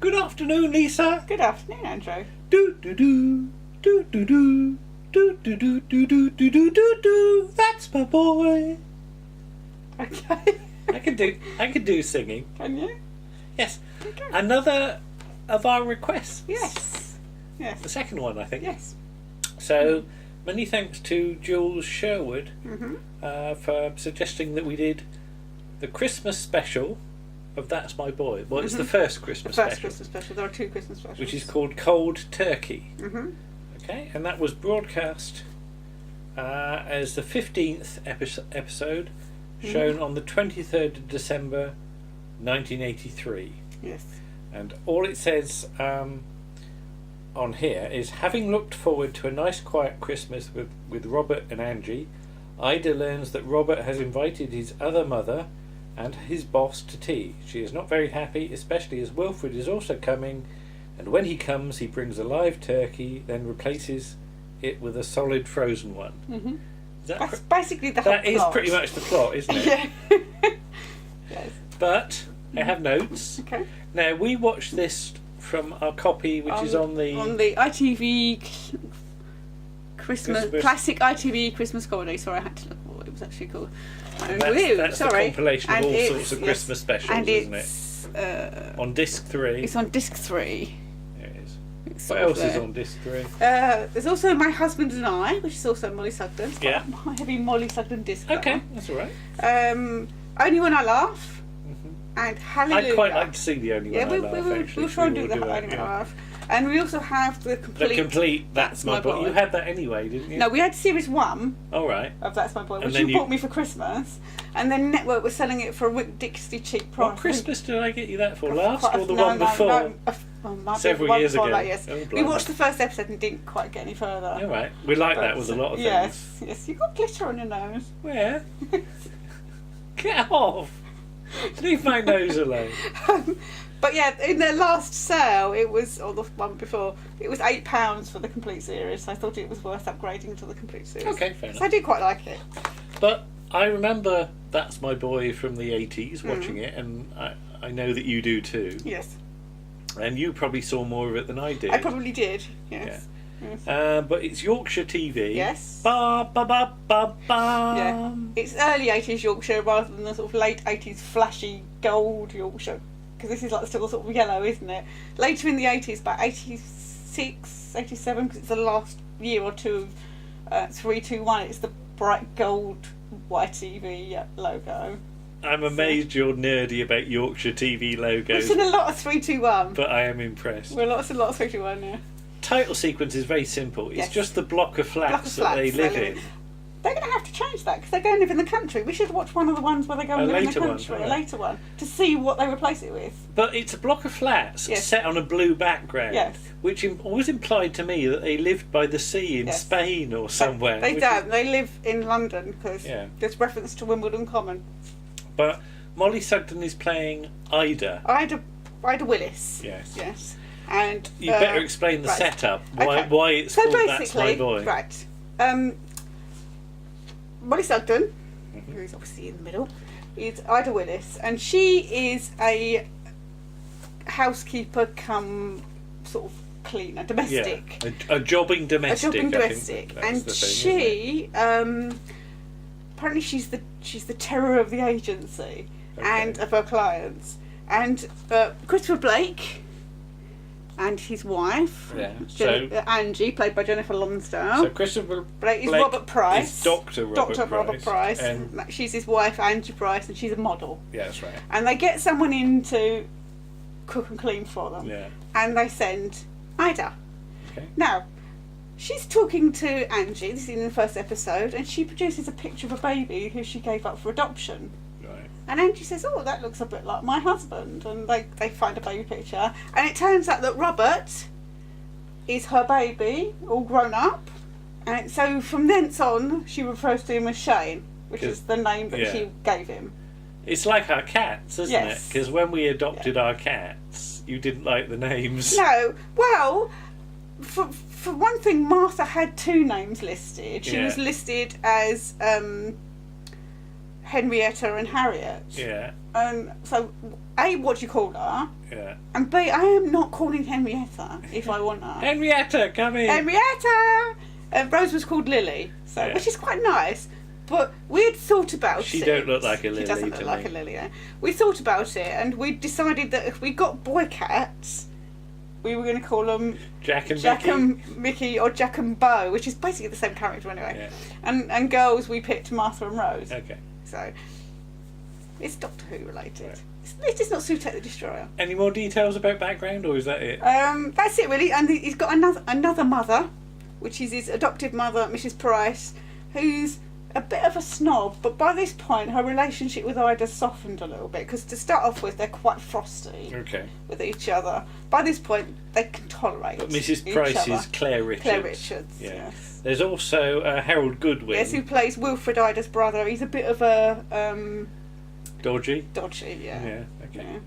Good afternoon, Lisa. Good afternoon, Andrew. Do do do do do do do do do do do do do do do. That's my boy. Okay. I can do singing. Can you? Yes. Okay. Another of our requests. Yes. Yes. The second one, I think. Yes. So many thanks to Jules Sherwood Mm-hmm. for suggesting that we did the Christmas special of That's My Boy. Well, it's the first Christmas The first special. Christmas special. There are two Christmas specials. Which is called Cold Turkey. Mm-hmm. Okay, and that was broadcast as the 15th episode, shown on the 23rd of December 1983. Yes. And all it says on here is, having looked forward to a nice quiet Christmas with Robert and Angie, Ida learns that Robert has invited his other mother and his boss to tea. She is not very happy, especially as Wilfred is also coming, and when he comes he brings a live turkey, then replaces it with a solid frozen one. Mm-hmm. Is that That's basically the whole that is plot. pretty much the plot, isn't it? Yeah. Yes. But I have notes. Okay. Now, we watched this from our copy, which is on the ITV Christmas Christmas. classic ITV Christmas comedy. Sorry, I had to look at what it was actually called. and that's the compilation of And all it's- sorts of yes. Christmas specials, And isn't it? it's On disc 3. it's on disc 3. There it is. It's What sort of else is there. on disc 3? There's also My Husband and I, which is also Molly Sugden. It's Yeah. quite a heavy Molly Sugden disc. that Okay, one. that's all right. Only When I Laugh and Hallelujah. I'd quite like to see the Only Yeah, One I Laugh, actually. we'll try and do will that Only When I Laugh. And we also have the The complete That's My Boy. You had that anyway, didn't you? No, we had series 1 All right. of That's My Boy, And which then you bought me for Christmas, and then Network was selling it for a ridiculously cheap price. What Christmas did I get you that for? Quite Last a- or the no, one no, before? no, might be Several the one years before ago. that, yes. Oh, We blimey. watched the first episode and didn't quite get any further. All right. We like that with a lot of things. Yes, yes. You got glitter on your nose. Where? Get off! Leave my nose alone. But yeah, in their last sale, it was, or the one before, it was £8 for the complete series. So I thought it was worth upgrading to the complete series. Okay, fair So enough. I do quite like it. But I remember That's My Boy from the 80s, watching it, and I know that you do too. Yes, And you probably saw more of it than I did. I probably did. Yes. Yes. But it's Yorkshire TV. Yes. Ba ba ba ba ba. Yeah. It's early 80s Yorkshire rather than the sort of late 80s flashy gold Yorkshire. Because this is like still sort of yellow, isn't it? Later in the 80s, about 86, 87, because it's the last year or two of 321, it's the bright gold YTV logo. I'm amazed you're nerdy about Yorkshire TV We've logos, seen a lot of 321. but I am impressed. We're lots and lots of 321 now. Title sequence is very simple. It's Yes. just the block of flats, Block of that they flats live in. They're going to have to change that because they go and live in the country. We should watch one of the ones where they go and A live in the later one, country, a alright. later one, to see what they replace it with. But it's a block of flats Yes. set on a blue background, Yes. which always implied to me that they lived by the sea in Yes. Spain or somewhere. They which don't. They live in London because Yeah. there's reference to Wimbledon Common. But Molly Sugden is playing Ida. Ida Willis. Yes. Yes. And You better explain the right. setup. Okay. Why it's So called basically, That's My Boy. right. Molly Sugden, who is obviously in the middle, is Ida Willis, and she is a housekeeper come sort of cleaner, domestic. Yeah. A jobbing domestic. A jobbing I think domestic, that's and the thing, isn't it? she apparently she's the terror of the agency and of her clients. And Christopher Blake and his wife, Yeah. Angie, played by Jennifer Lonsdale. So Christopher Blake is Blake Robert Price. is Dr. Robert Price. And She's his wife, Angie Price, and she's a model. yeah, that's right. And they get someone in to cook and clean for them. Yeah. And they send Ida. Okay. Now, she's talking to Angie, this is in the first episode, and she produces a picture of a baby who she gave up for adoption. Right. And Angie says, oh, that looks a bit like my husband. And they find a baby picture. And it turns out that Robert is her baby, all grown up. And so from thence on, she refers to him as Shane, which is the name that she gave him. It's like our cats, isn't Yes. it? Because when we adopted our cats, you didn't like the names. No, well, for one thing, Martha had two names listed. She was listed as Henrietta and Harriet. Yeah. And so, A, what do you call her? Yeah. And B, I am not calling Henrietta if I want her. Henrietta, come in. Henrietta! Rose was called Lily, so Yeah. which is quite nice. But we had thought about it. She don't look like a lily. She doesn't to look like me. a lily. Yeah. We thought about it, and we decided that if we got boy cats, we were going to call them Jack and Jack Mickey. and Mickey or Jack and Bo, which is basically the same character anyway. Yeah. And girls, we picked Martha and Rose. Okay. So it's Doctor Who related. Right. It's just not Sutek the Destroyer. Any more details about background, or is that it? That's it really. And he's got another mother, which is his adoptive mother, Mrs. Price, who's a bit of a snob, but by this point her relationship with Ida's softened a little bit, because to start off with they're quite frosty Okay. with each other. By this point they can tolerate But Mrs. each Price other. is Claire Richards. Claire Richards, Yeah. yes. There's also Harold Goodwin. Yes, who plays Wilfred Ida's brother. He's a bit of a Dodgy. dodgy, yeah. Yeah. Okay. Yeah.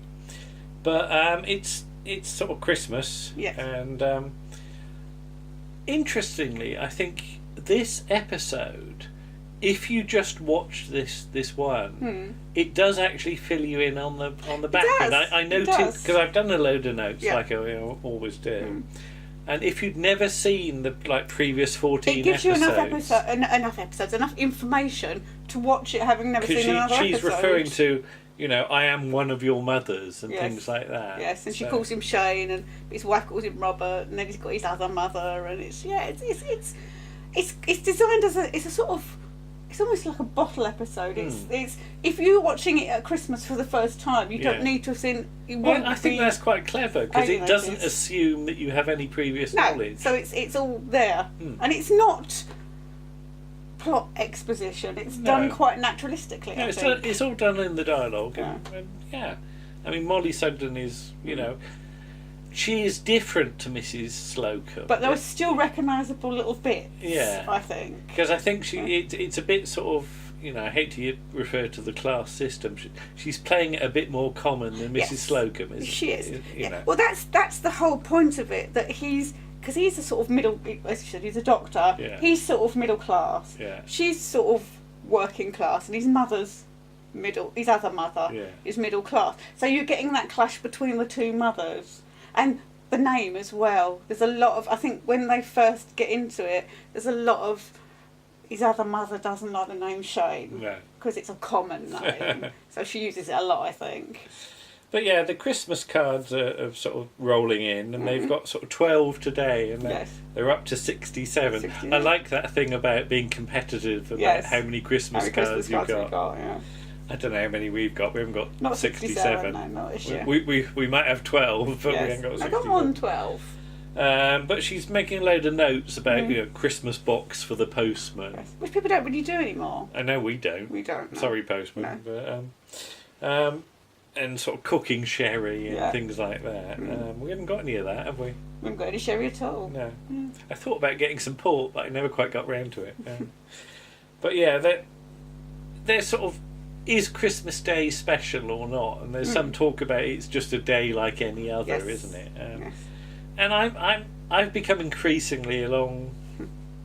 But it's sort of Christmas. Yes. And interestingly, I think this episode, if you just watch this one, it does actually fill you in on the background. does, I it noted, does. because I've done a load of notes, Yeah. like I always do. And if you'd never seen the previous 14 It gives episodes, you enough information to watch it, having never seen another she's episode. referring to, I am one of your mothers and Yes. things like that. Yes, and she So- calls him Shane, and his wife calls him Robert, and then he's got his other mother, and it's designed as it's a sort of, it's almost like a bottle episode. It's if you're watching it at Christmas for the first time, you don't Yeah. need to have seen. It Well, won't I think be- that's quite clever, because I it think doesn't it is. assume that you have any previous no. knowledge. So it's all there, and it's not plot exposition. It's done quite naturalistically. No, I it's, think. it's all done in the dialogue. Yeah. And yeah. I mean, Molly Sugden is, she is different to Mrs. Slocum. But there were still recognisable little bits. Yeah. I think. Because I think it's a bit sort of, I hate to refer to the class system. She's playing it a bit more common than Mrs. Yes. Slocum, isn't She is. You know. Well, that's the whole point of it. That because he's a sort of middle. As you said, he's a doctor. Yeah. He's sort of middle class. Yeah. She's sort of working class, and his mother's middle. His other mother is middle class. So you're getting that clash between the two mothers, and the name as well. There's a lot of. I think when they first get into it, there's a lot of. His other mother doesn't like the name Shane because it's a common name, so she uses it a lot, I think. But yeah, the Christmas cards are sort of rolling in, and they've got sort of 12 today, and they're up to 67. 69. I like that thing about being competitive about how many Christmas cards you've got. Yeah. I don't know how many we've got. We haven't got Not 67. No, not this year. We might have 12, but we haven't got 67. I got more than 12. But she's making a load of notes about Christmas box for the postman. Yes. Which people don't really do anymore. I know we don't. We don't. No. Sorry, postman. But and sort of cooking sherry and things like that. We haven't got any of that, have we? We haven't got any sherry at all. No. I thought about getting some port, but I never quite got round to it. But yeah, they're sort of, is Christmas Day special or not? And there's some talk about it's just a day like any other, isn't it? Yes. And I've become increasingly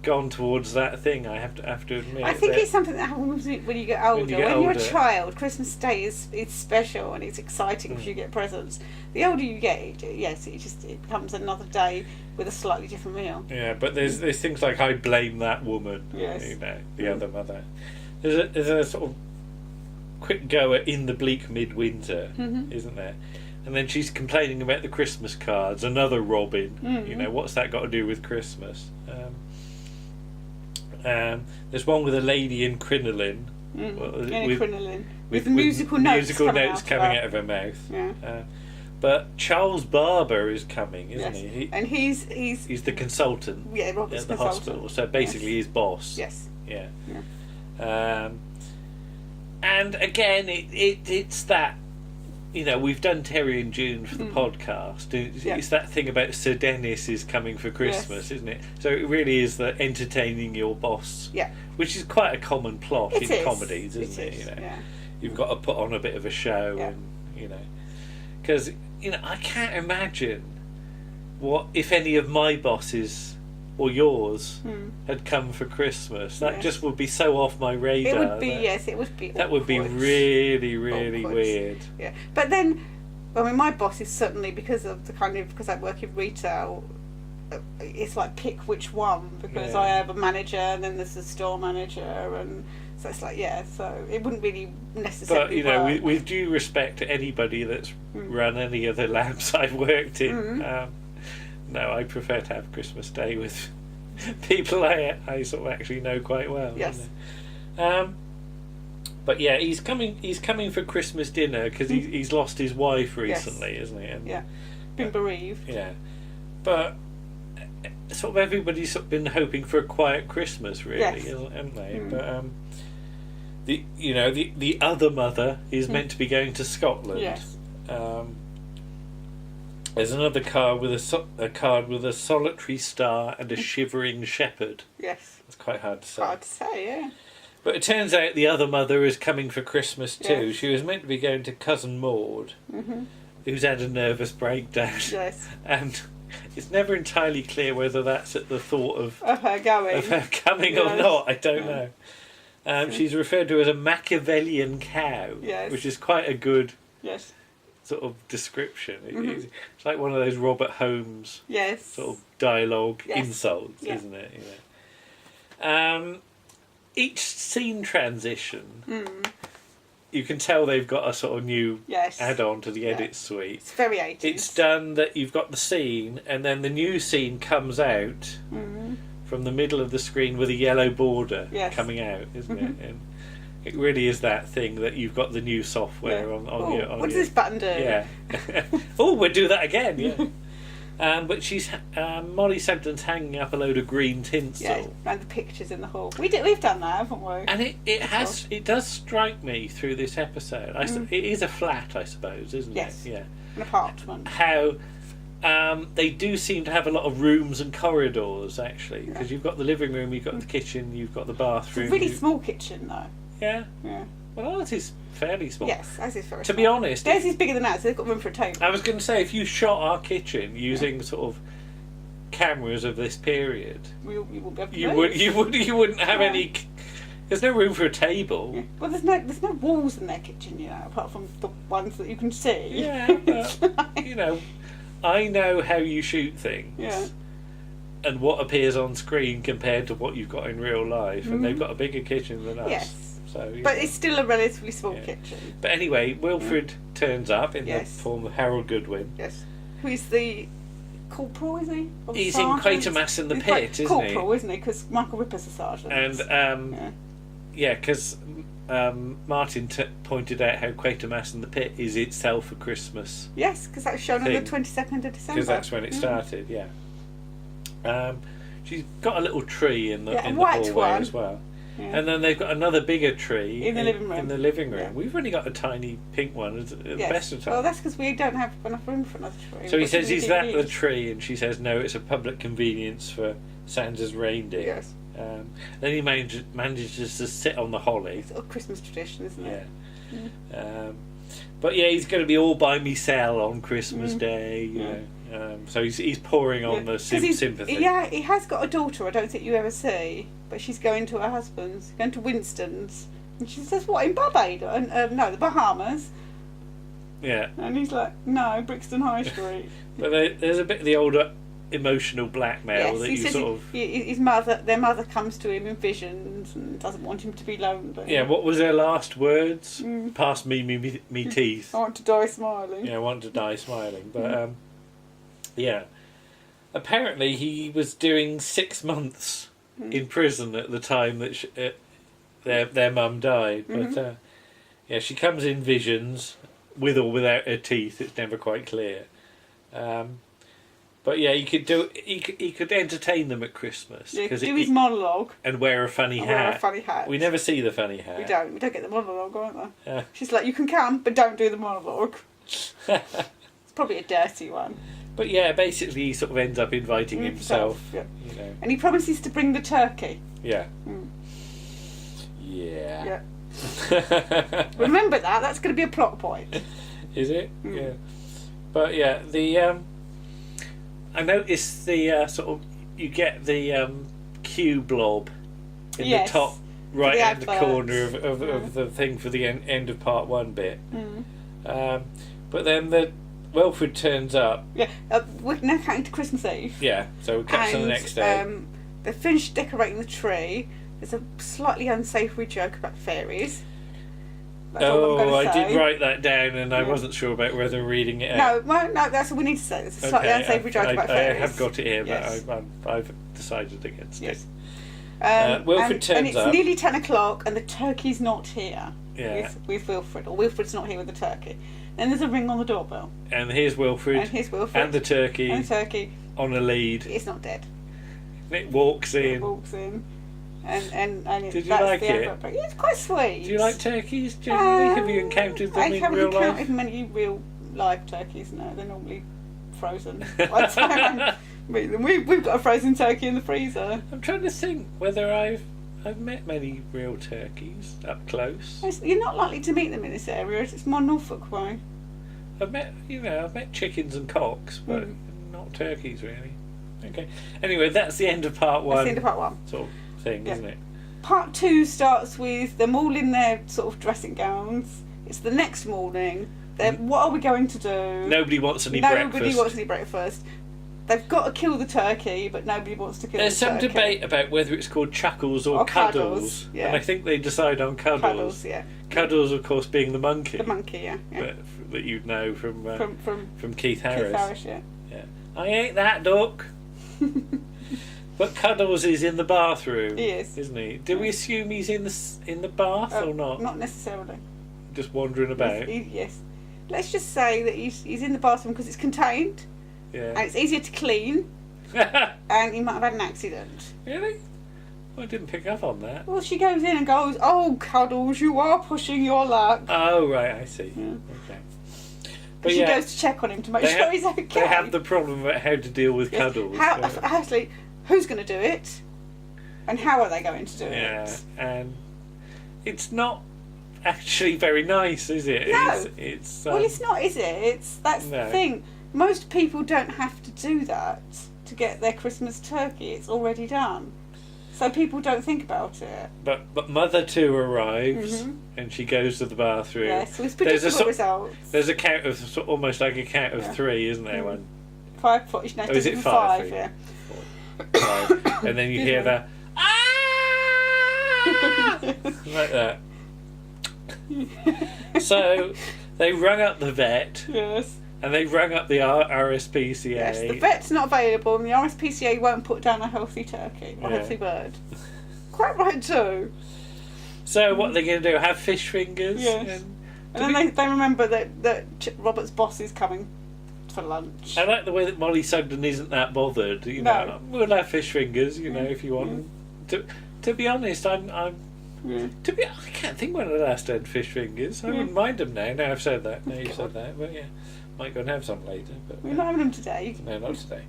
gone towards that thing. I have to admit. I think it's something that happens when you get older. When you're a child, Christmas Day is special and it's exciting because you get presents. The older you get, it becomes another day with a slightly different meal. Yeah, but there's things like I blame that woman. Yes. The other mother. There's a sort of quick go at In the Bleak Midwinter, isn't there? And then she's complaining about the Christmas cards. Another Robin. What's that got to do with Christmas? There's one with a lady in crinoline. With musical notes coming out of her mouth. Yeah. But Charles Barber is coming, isn't he? And he's the consultant. Yeah, Robert's at the consultant. hospital. So basically, his boss. Yes. Yeah. And again, it's that. We've done Terry and June for the podcast. It's that thing about Sir Dennis is coming for Christmas, isn't it? So it really is the entertaining your boss, which is quite a common plot in comedies, isn't it? You've got to put on a bit of a show, and because I can't imagine what if any of my bosses or yours Mm. had come for Christmas. That Yes. just would be so off my radar. It would be, yes, it would be That would be awkward. really, really Awkward. weird. Yeah, but then, I mean, my boss is certainly, because of the kind of, because I work in retail, it's like pick which one, because Yeah. I have a manager and then there's a store manager, and so it's like, yeah, so it wouldn't really necessarily But, you know, work. with due respect to anybody that's run any of the labs I've worked in, no, I prefer to have Christmas Day with people I sort of actually know quite well. Yes. You know? But yeah, he's coming for Christmas dinner because he's lost his wife recently, isn't he? And, Yeah, been bereaved. yeah. But sort of everybody's sort of been hoping for a quiet Christmas, really, Yes. haven't they? But the other mother is meant to be going to Scotland. Yes. There's another card with a card with a solitary star and a shivering shepherd. Yes. It's quite hard to say. Hard to say, yeah. But it turns out the other mother is coming for Christmas too. Yes. She was meant to be going to cousin Maud, who's had a nervous breakdown. Yes. And it's never entirely clear whether that's at the thought of Her going. her coming or Yes. not. I don't know. She's referred to as a Machiavellian cow, Yes. which is quite a good Yes. sort of description. It's like one of those Robert Holmes Yes. sort of dialogue Yes. insults, Yeah. isn't it? You know? Each scene transition, you can tell they've got a sort of new Yes. add-on to the edit suite. It's very 80s. It's done that you've got the scene, and then the new scene comes out from the middle of the screen with a yellow border Yes. coming out, isn't it? And it really is that thing that you've got the new software on Oh, your. On what does your, this button do? Yeah. Oh, we'll do that again. Yeah. But she's Molly Sebden's hanging up a load of green tinsel. Yeah, and the pictures in the hall. We've done that, haven't we? And it does strike me through this episode. It is a flat, I suppose, isn't Yes. it? Yeah. An apartment. How they do seem to have a lot of rooms and corridors, actually, because you've got the living room, you've got the kitchen, you've got the It's bathroom. a really small kitchen, though. Yeah. Yeah. Well, ours is fairly small. Yes, as is very To small. be honest, Theirs is bigger than ours, so they've got room for a table. I was going to say, if you shot our kitchen using sort of cameras of this period, We won't be able to you move. wouldn't have Yeah. any. There's no room for a table. Yeah. Well, there's no walls in their kitchen, you know, apart from the ones that you can see. Yeah, but, you know, I know how you shoot things. Yeah. And what appears on screen compared to what you've got in real life, and they've got a bigger kitchen than us. Yes. So, But know. it's still a relatively small Yeah. kitchen. But anyway, Wilfred turns up in the Yes. form of Harold Goodwin. Yes. Who is the corporal, is he? Or He's in sergeant? Quatermass in the He's Pit, isn't he? corporal, isn't he? Because Michael Ripper's a sergeant. And yeah. because Martin pointed out how Quatermass in the Pit is itself a Christmas, Yes, because that was shown on thing. the 22nd of December. because that's when it started. Yeah. She's got a little tree in the Yeah, a in the white hallway one. as well. Yeah. And then they've got another bigger tree In the living room. In the living room, Yeah. we've only got a tiny pink one at the Yes. best of times. Well, that's because we don't have enough room for another tree. So he We're says, too "Is many that the DVDs. tree?" And she says, "No, it's a public convenience for Santa's reindeer." Yes. Then he manages to sit on the holly. It's a Christmas tradition, isn't Yeah. it? But yeah, he's going to be all by himself on Christmas Day. You know. So he's pouring on the 'Cause he's- sympathy. Yeah, he has got a daughter I don't think you ever see, but she's going to her husband's, going to Winston's. And she says, what, in Barbados? No, the Bahamas. Yeah. And he's like, no, Brixton High Street. But there's a bit of the older emotional blackmail Yes, that he you says sort of. their mother comes to him in visions and doesn't want him to be lonely. Yeah, what was their last words? Pass me teeth. I want to die smiling. Yeah, I want to die smiling. But yeah, apparently he was doing 6 months in prison at the time that their mum died. But yeah, she comes in visions with or without her teeth. It's never quite clear. But yeah, he could entertain them at Christmas. Yeah, 'cause do his monologue. and wear a funny and hat. wear a funny hat. We never see the funny hat. We don't get the monologue, either. Yeah. She's like, you can come, but don't do the monologue. It's probably a dirty one. But yeah, basically he sort of ends up inviting himself. Yeah. You know. And he promises to bring the turkey. Yeah. Mm. Yeah. Yeah. Remember that. That's going to be a plot point. Is it? Yeah. But yeah, I noticed the sort of you get the Q blob in Yes, the top right the hand adverts. corner of the thing for the end of part 1 bit. Mm. But then Wilfred turns up. Yeah, we're now counting to Christmas Eve. Yeah, so we catch on the next day. They finished decorating the tree. There's a slightly unsavoury joke about fairies. That's all I'm I gonna say. did write that down, and I Yeah. wasn't sure about whether reading it out. No, that's what we need to say. There's a slightly unsavoury joke about I fairies. have got it here, Yes. but I've decided against Yes. it. Wilfred turns and it's up. nearly 10 o'clock, and the turkey's not here. Yeah. With Wilfred, or Wilfred's not here with the turkey. Then there's a ring on the doorbell, And here's Wilfred. and here's Wilfred And the turkey and the turkey. on a lead. It's not dead. It walks It in. walks in, and Did you that's like the it? advert. Yeah, it's quite sweet. Do you like turkeys generally? Have you encountered them I in haven't real encountered life? many real live turkeys. No, they're normally frozen. By the time I meet them, we've got a frozen turkey in the freezer. I'm trying to think whether I've met many real turkeys up close. You're not likely to meet them in this area. It's more Norfolk way. I've met chickens and cocks, but Mm. not turkeys really. Okay. Anyway, that's the end of part 1. That's the end of part 1. Sort of thing, Yeah. isn't it? Part 2 starts with them all in their sort of dressing gowns. It's the next morning. What are we going to do? Nobody wants any Nobody breakfast. wants any breakfast. They've got to kill the turkey, but nobody wants to kill There's the turkey. some debate about whether it's called chuckles or, Or cuddles, cuddles, yeah. and I think they decide on cuddles. Cuddles, yeah. Cuddles, of course, being the monkey. The monkey, yeah. But, that you'd know from From Keith Harris. Keith Harris, yeah. Yeah. I ain't that duck. But Cuddles is in the bathroom. He is. Isn't he? Do we assume he's in the bath or not? Not necessarily. Just wandering about. Yes. Let's just say that he's in the bathroom because it's contained and Yeah. it's easier to clean, and he might have had an accident. Really? I didn't pick up on that. Well, she goes in and goes, "Oh, Cuddles, you are pushing your luck." Oh, right, I see. Yeah. Okay. But she goes to check on him to make sure he's okay. They have the problem about how to deal with Yes. Cuddles. Actually, who's going to do it, and how are they going to do Yeah, it? and it's not actually very nice, is it? No. It's Well, it's not, is it? That's No. the thing. Most people don't have to do that to get their Christmas turkey. It's already done. So people don't think about it. But Mother 2 arrives Mhm. and she goes to the bathroom. Yes, with There's a predictable sort- results. There's a count of almost like a count of Yeah. 3, isn't there? Mhm. One, 5 foot. No, Oh, is it even 5? 5, yeah. 5, and then you hear the ah like that. So they rung up the vet Yes. and they rung up the RSPCA. Yes, the vet's not available and the RSPCA won't put down a healthy turkey or Yeah. healthy bird. Quite right too. So what are they going to do? Have fish fingers? Yes. And And then they remember that Robert's boss is coming for lunch. I like the way that Molly Sugden isn't that bothered. You No. know, we'll have fish fingers. You know, if you want. To be honest, I can't think when I last had fish fingers. I wouldn't mind them now. Now I've said that. Now you've said that. But yeah, might go and have some later. But We're not having them today. no, not today.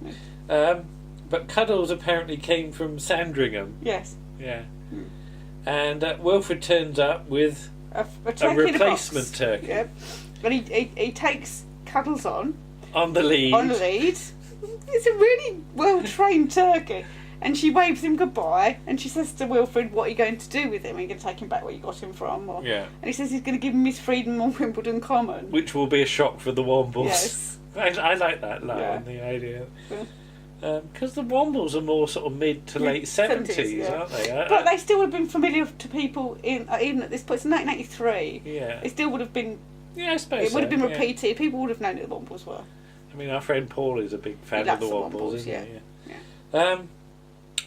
But Cuddles apparently came from Sandringham. Yes. Yeah. And Wilfred turns up with A a turkey in a replacement box. turkey Yep. And he takes Cuddles on on the lead. the lead. It's a really well trained turkey. And she waves him goodbye and she says to Wilfred, "What are you going to do with him? Are you going to take him back where you got him from?" Or, Yeah. And he says he's going to give him his freedom on Wimbledon Common. Which will be a shock for the Wombles. Yes. I like that line, Yeah. the idea. Yeah. Because the Wombles are more sort of mid to late 70s, yeah. aren't they? But they still would have been familiar to people even at this point. It's 1983. Yeah. It still would have been. Yeah, I suppose It would have been yeah. repeated. People would have known who the Wombles were. I mean, our friend Paul is a big fan He of the loves the Wombles, Wombles, isn't yeah. he? Yeah.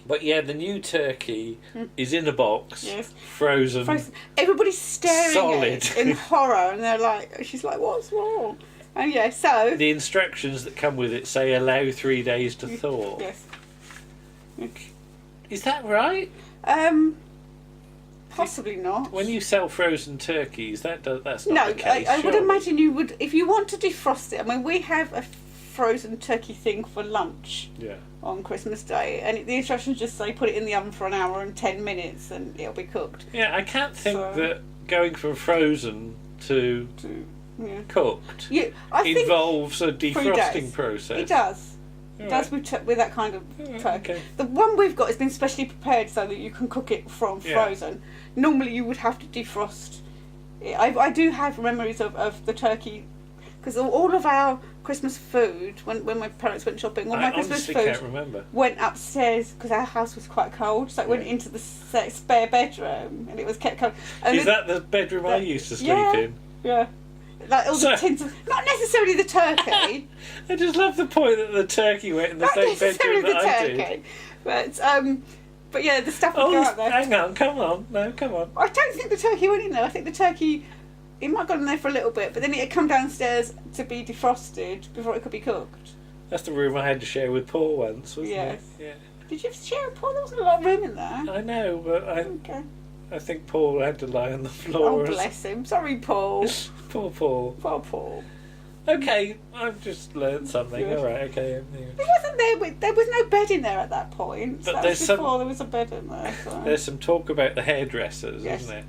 But yeah, the new turkey is in a box, Yes. frozen. Everybody's staring Solid. at it in horror, and they're like, she's like, "What's wrong?" And yeah, so The instructions that come with it say allow 3 days to thaw. yes, Is that right? possibly not. When you sell frozen turkeys, that's not No, the case. I would surely. imagine you would if you want to defrost it. I mean, we have a frozen turkey thing for lunch Yeah. on Christmas Day, and the instructions just say put it in the oven for an hour and 10 minutes, and it'll be cooked. Yeah, I can't think So- that going from frozen to Yeah. cooked I think involves a 3 defrosting days. process. It does. It does with that kind of turkey. Okay. The one we've got has been specially prepared so that you can cook it from frozen. Normally you would have to defrost it. I do have memories of the turkey, because all of our Christmas food, when my parents went shopping, all my Christmas food can't remember. went upstairs because our house was quite cold, so it went into the spare bedroom and it was kept cold. And Is that the bedroom I used to sleep in? Yeah. Like all the tins of, not necessarily the turkey. I just love the point that the turkey went in the same bedroom that I did. But yeah, the stuff would go out there. Hang on, come on. No, come on. I don't think the turkey went in there. I think the turkey, it might have gone in there for a little bit, but then it had come downstairs to be defrosted before it could be cooked. That's the room I had to share with Paul once, wasn't Yes. it? Yeah. Did you share a Paul? There wasn't a lot of room in there. I know, but I think Paul had to lie on the floor. Oh, bless him. Sorry, Paul. Poor Paul. Poor Paul. Okay, I've just learned something. Yeah. All right, okay. It wasn't there. There was no bed in there at that point. But That was before there was a bed in there. So. There's some talk about the hairdressers, Yes. isn't there?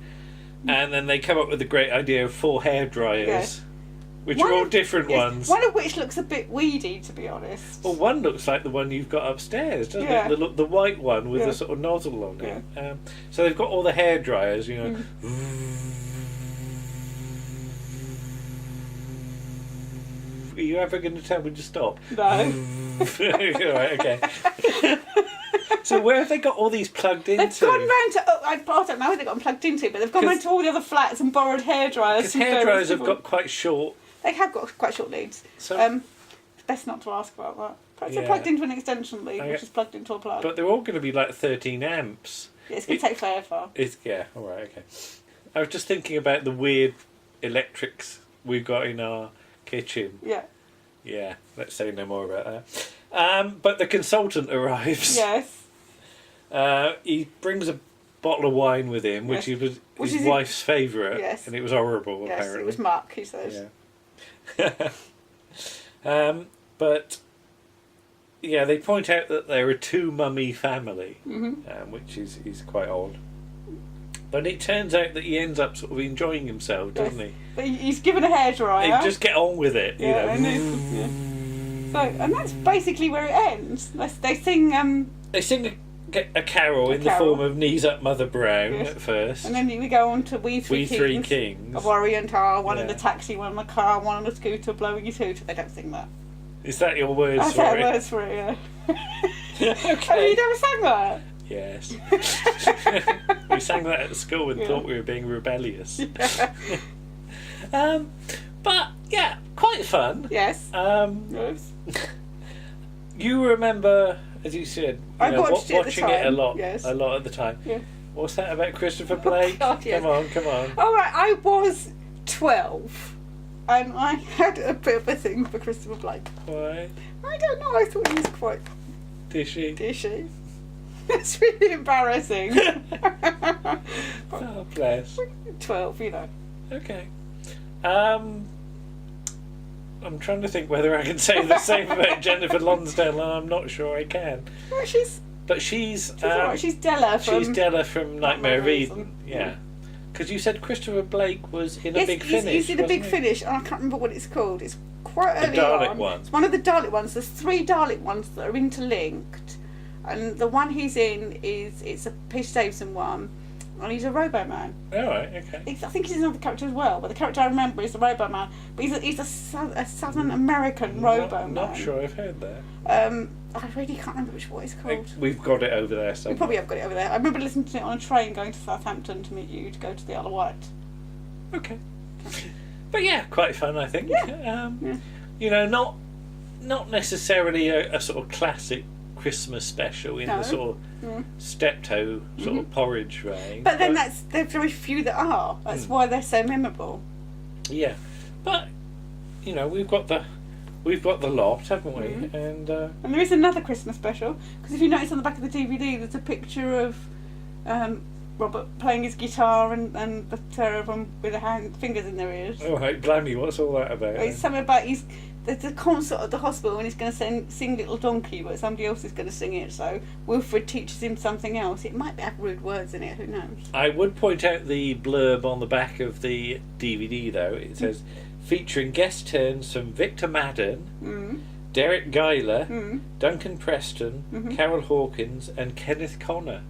And then they come up with the great idea of 4 hairdryers, Yes. which are all different ones. One of which looks a bit weedy, to be honest. Well, one looks like the one you've got upstairs, doesn't Yeah. it? The white one with Yeah. the sort of nozzle on it. So they've got all the hairdryers, you know. Are you ever going to tell me to stop? No. Right, okay. So where have they got all these plugged into? They've gone round to. I don't know where they got them plugged into, but they've gone round to all the other flats and borrowed hairdryers. Because hairdryers have got quite short. They have got quite short leads. So, it's best not to ask about that. Perhaps they're Yeah. plugged into an extension lead, which is plugged into a plug. but they're all going to be like 13 amps. Yeah, it's going to take forever. All right, okay. I was just thinking about the weird electrics we've got in our kitchen. Yeah. Yeah, let's say no more about that. But the consultant arrives. Yes. He brings a bottle of wine with him, which was his wife's favourite. Yes. And it was horrible, Yes, apparently. it was Mark, he says. Yeah. But, yeah, they point out that they're a 2-mummy family, which is quite odd. But it turns out that he ends up sort of enjoying himself, doesn't he? But he's given a hairdryer. They just get on with it, you know. And that's basically where it ends. They sing... They sing a carol in the form of Knees Up Mother Brown at first. And then we go on to We Three Kings. A warrior and tar, one in the taxi, one in the car, one on the scooter, blowing your toot. They don't sing that. Is that your words That's for our it? words for it, yeah. Okay. Oh, you never sang that? Yes. We sang that at school and thought we were being rebellious. Yeah. But, yeah, quite fun. Yes. Yes. You remember, as you said, watching it a lot at the time. Yeah. What's that about Christopher Blake? Oh, God, yes. Come on. All right, I was 12, and I had a bit of a thing for Christopher Blake. Why? I don't know. I thought he was quite dishy. It's really embarrassing. Oh, bless. 12, Okay. I'm trying to think whether I can say the same about Jennifer Lonsdale, and I'm not sure I can. Well, she's alright. She's Della from Nightmare of Eden. Yeah. Because you said Christopher Blake was in a Big Finish. He's in a Big Finish, and I can't remember what it's called. It's quite early Dalek one. It's one of the Dalek ones. There's 3 Dalek ones that are interlinked, and the one he's in it's a Peter Davison one, and he's a Robo-Man. All right, okay. I think he's another character as well, but the character I remember is the Robo-Man. But he's a Southern American Robo-Man. Not sure I've heard that. I really can't remember what it's called. We've got it over there somewhere. We probably have got it over there. I remember listening to it on a train going to Southampton to meet you to go to the Isle of Wight. Okay. But yeah, quite fun, I think. Yeah. You know, not necessarily a sort of classic Christmas special in the sort of steptoe sort of porridge vein. But then there are very few that are. That's why they're so memorable. Yeah. But, you know, we've got the lot, haven't we? And there is another Christmas special, because if you notice on the back of the DVD, there's a picture of Robert playing his guitar and the pair of them with their fingers in their ears. Oh, right, blimey, what's all that about? It's something about there's a concert at the hospital and he's going to sing Little Donkey, but somebody else is going to sing it, so Wilfred teaches him something else. It might have rude words in it, who knows? I would point out the blurb on the back of the DVD, though. It says, featuring guest turns from Victor Madden, Derek Guyler, Mm. Duncan Preston, Mhm. Carol Hawkins, and Kenneth Connor.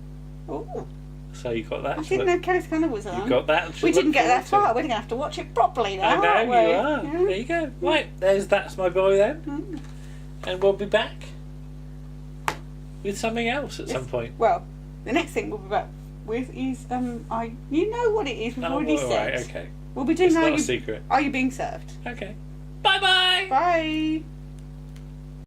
Oh, So you got that. I to didn't look- know Kenneth Connor was on. You got that. to We didn't look get that forward far. to. We're going to have to watch it properly now. I know aren't you we? are. Yeah. There you go. Right, that's my boy then, Mm. and we'll be back with something else at some point. Well, the next thing we'll be back with is you know what it is. We've already all said. right, okay. We'll be doing It's Are not a You- secret. Are You Being Served? Okay. Bye bye. Bye.